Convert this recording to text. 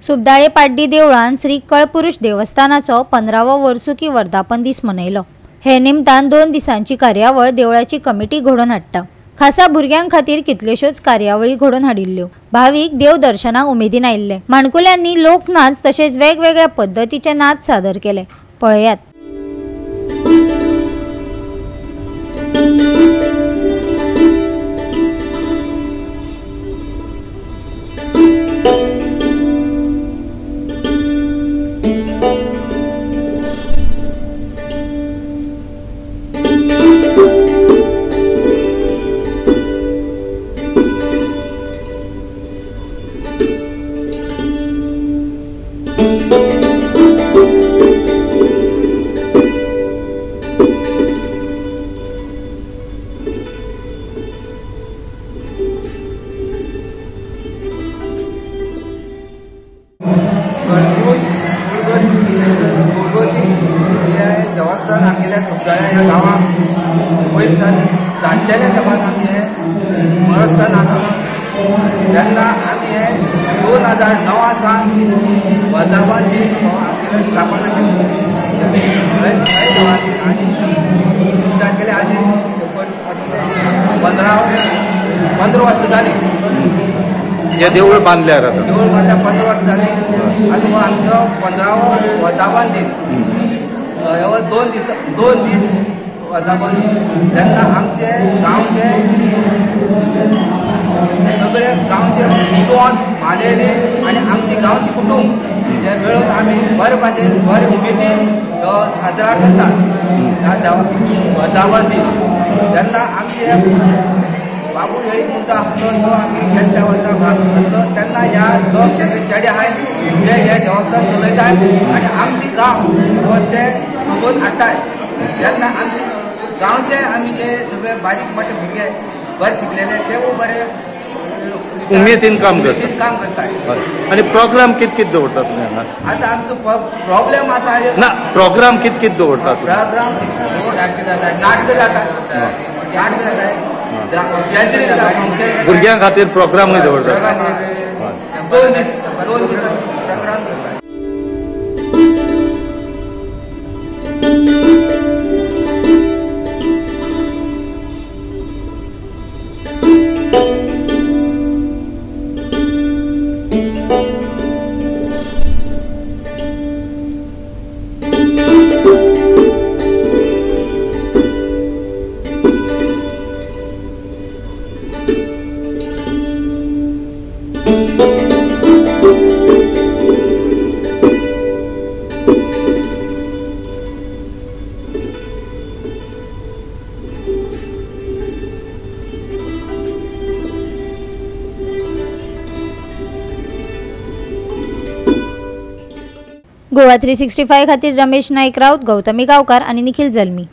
सुबदाळे पाड्डी देवळान श्री कळपुरुष देवस्थानाचो 15वा वर्सुकी वर्धापन दीस मनयलो। हे निमतान 2 दिसांची कार्यावळ देवळाची कमिटी घडोवन हाडटा। खासा भुरग्यां खातीर कितल्योश्योच कार्यावळी घडोवन हाडिल्ल्यो। भाविक देव दर्शनाक उमेदीन आयिल्ले। माणकुल्यांनी लोकनाच तशेंच वेगवेगळ्या पद्धतीचे नाच सादर केले। पळयात। कळपुरुष भगवती हे देवस्थान आमगेल्या सुबदाळे ह्या गांवांत वयरसान जाणटेल्या तेंपान आमी हें मळस्थान आसा। तेन्ना आमी हे 2009 सावन वर्धापन दीन हो आमगेल्या स्थापना केली आनी स्टार्ट केले। आनी 15 वर्सां जाली। हे देवूळ बांदल्यार देवूळ बांदल्या 15 वर्सां जाली। आनी हो आमचो 15वो वर्धापन दीन। हो 2 दीस वर्धापन दीन। तेन्ना आमचे गांवचे सगळे गांवचे कुटुंब मानेली आनी आमची गांवची कुटुंब हे मेळून आमी बरे भाशेन बरे उमेदीन हो साजरा करतात ह्या वर्धापन दीन। तेन्ना आमचे बाबू हेळी म्हणटा तो आमी गेल्या वर्सा भाग घेतलो। तेन्ना ह्या 2 चेडे आहात जे हे देवस्थान चलयतात आनी आमची गांव हो ते सोबत हाडटात। तेन्ना आमचे गांवचे आमी जे सगळे बारीक मोठे भुरगे बरे शिकलेले ते बरे उमेदीन काम करतात। आणि प्रोग्राम कित दवरतात तुमी हांगा? आता आमचो प्रॉब्लेम आसा ना प्रोग्राम कित दवरतात? प्रोग्राम नाटक जाता भुरग्यां खातीर प्रोग्रामूय दवरतात। 2 दीस प्रोग्राम करतात। गोवा 365 खातीर रमेश नाईक राऊत, गौतमी गावकार आणि निखिल जल्मी।